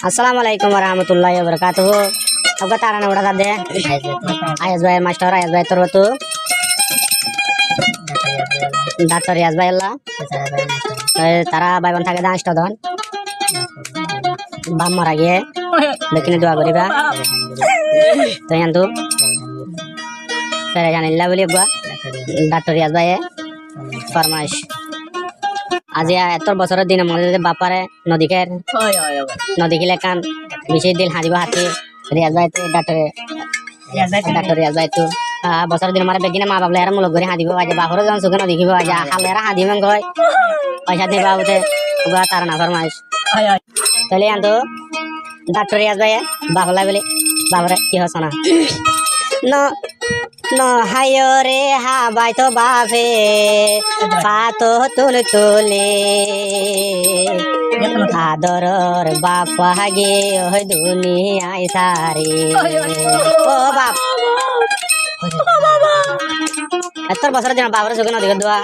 Assalamualaikum warahmatullahi wabarakatuh. Apa taran udah tadi? Ayas bayar master, ayas bayar terus tu. Doctor ayas bayar lah. Tara bayar bantah kita master don. Bam mara gye. Begini dua goriba. Tu yang tu. Saya jangan ilah boleh gua. Doctor ayas bayar. Farmash. Aja etor bosor din mode bapare nodi ker nodi gile kan bishi dil hajiba hati riyaz bhai to doctor riyaz bhai to bosor din mare begina ma babla era mulo gori hadibo aja bahoro jan sugan dikibo aja halera hadimen goy paisa de baute uga tarana farmaish tale anto doctor riyaz bhai babla bole babare ki hosana no hayo re ha bai to bafe fato tul tule adoror bapa ge oi duniya sare o bap etor bosor din babare sugan diga dua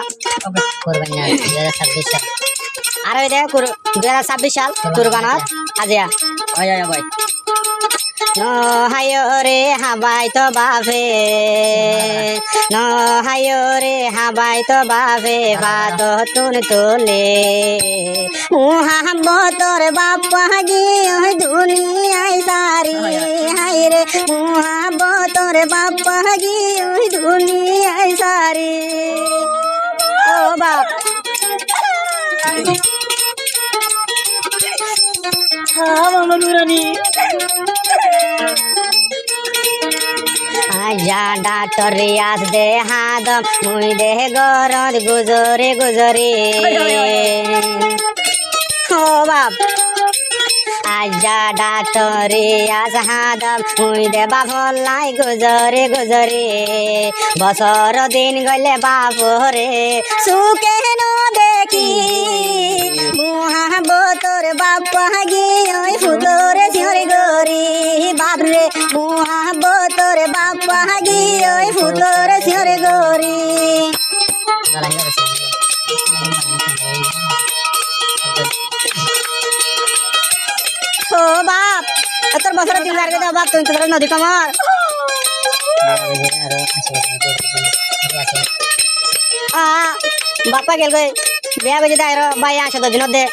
kurbannya 2026 সাল আর ওই দেখ 2026 সাল কুরবানত আজিয়া ওই ভাই no hayo re habai to bafe no hayo re habai to bafe fato tun tole mohabbator bappa gi oi duniyai sari hai re mohabbator bappa gi oi duniyai sari o bap mama nurani aja doctor riyaz de hadam mui de gorod guzore guzore o bap aja doctor riyaz hadam mui de babolai guzore guzore bosor din gole babore suke no dekhi mohabbator bappa gi oi futore siore gori babre mohabbator bappa gi oi futore siore gori o bap ator bosor din large da bap tuin tudar nodi kamar Bappa গেল গই বিয়া বেজে দাইর by আসে তো দিন দে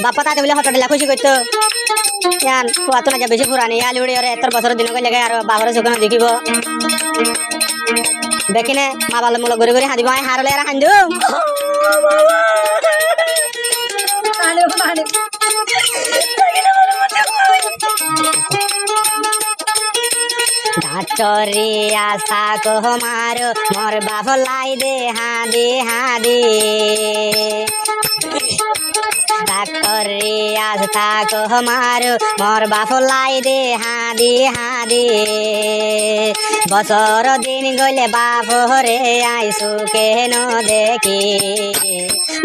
বাপ্পা তাতে বলে হঠাৎ খুশি করতো ইয়ান ফুয়াতো না যা বেশি পুরানি আলি উড়ি ওরে এত বছর দিন গেলে আর বাবার চোখে দেখিব দেখিনে মা বালে মূল ঘুরে ঘুরে হাঁদিব আয় হারলে আর হাঁদু ডাক্তরি আশা কহ মারো মোর বাবলাই দে হাঁদি হাঁদি ডাক্তরি আশা কহ মারো মোর বাবলাই দে হাঁদি হাঁদি বছর দিন গলে বাপরে আইসু কেন দেখি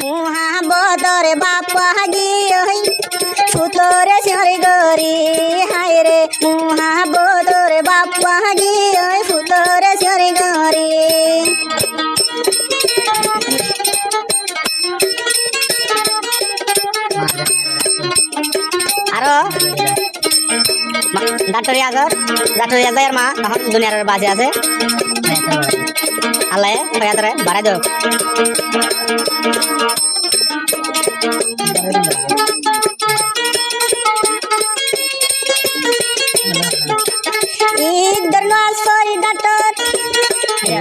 মুহাবতরে বাপ্পা গি ওই ফুতরে সিঁড়ি গরি হাই রে মুহাবতরে বাপ্পা গি ওই ফুতরে সিঁড়ি গরি আরো ডাক্তার ইয়াজের মা তখন দুনিয়ার বাজে আছে আল্লাহ হয়াতরে বাড়াই দেব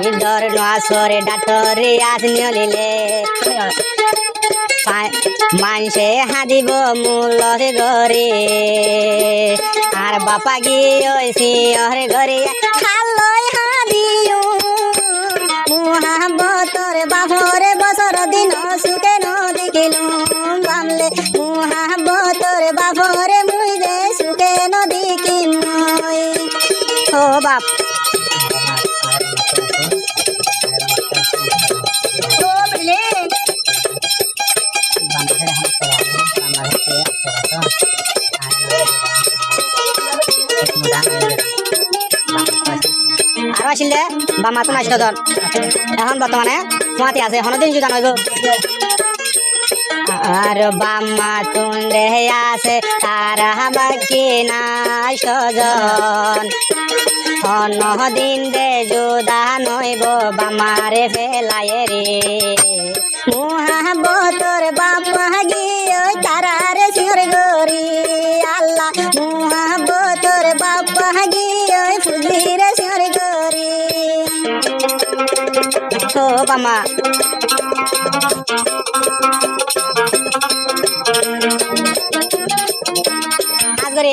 ইদর নোয়াসরে ডাক্তার ইয়াজ নিলে মানসে হাদিব মূলর গরে আর বাপা গিয়েছি ওর ঘরে খালই হাদিও মুহাবতর বাপরে বছর দিন সুখে ন দেখিলু বামলে মুহাবতর বাপরে মুই দে সুখে ন দেখি ও বাপ আরো আসিল দে বা মাতুন আসিল ধর এখন বর্তমানে ফুয়াতি আছে হনদিন যদি জানাইব আর বাম্মা তুন্ডে আছে তারা বাকি না সজন অন্যদিন দে জুদা নইব বামারে ফেলায় রে মুহাবতর বাপা গিয়ে তারারে সির গরি আল্লাহ মুহাবতর বাপা গিয়ে ফুজিরে সির গরি ও বামা আজ করে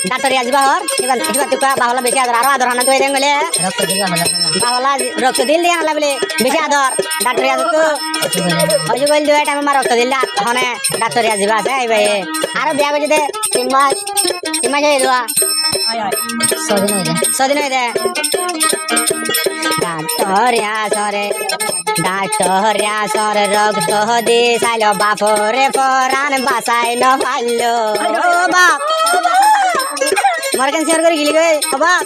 ডাক্তারি আসবা হর এবার এবার তুই বাহলা বেশি আদর আরো আদর আনা তুই দেন বলে বাহলা রক্ত দিল দিয়ে আনলা বলে বেশি আদর ডাক্তারি আদর তো হজু বল দুই টাইম আমার রক্ত দিল হনে ডাক্তারি আসবা আছে এই ভাই আরো বিয়া বেজে দে 3 মাস হয়ে যাওয়া ছদিন হয়ে দে ডাক্তার আসরে রক্ত দি চাইল বাপরে পরাণ বাঁচাই নপাইল বাপ মর কেন শেয়ার করে গিলি গে বাপ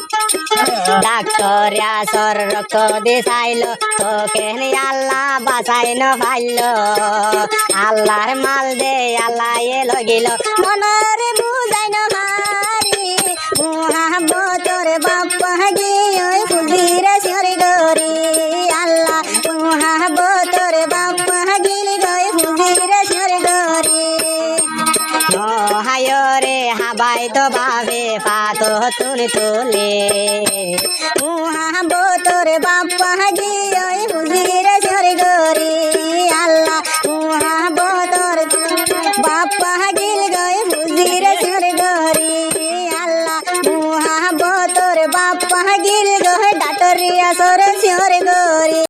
ডাক্তার আসর রক্ত দি চাইল তোকে আল্লাহ বাঁচাই নপাইল আল্লাহর মাল দে আল্লাহ এ লগিল মনরে বুঝাই নহারি মুহাবতর বাপ্পা গিয়ে ফুজিরে সরি গরি আল্লাহ মুহাবতর বাপ্পা গিলি গয়ে ফুজিরে সরি গরি হায়রে হাবাই তো বাবে পাতো তুলি তুলে মুহাবতর বাপ্পা গিয়ে ফুজিরে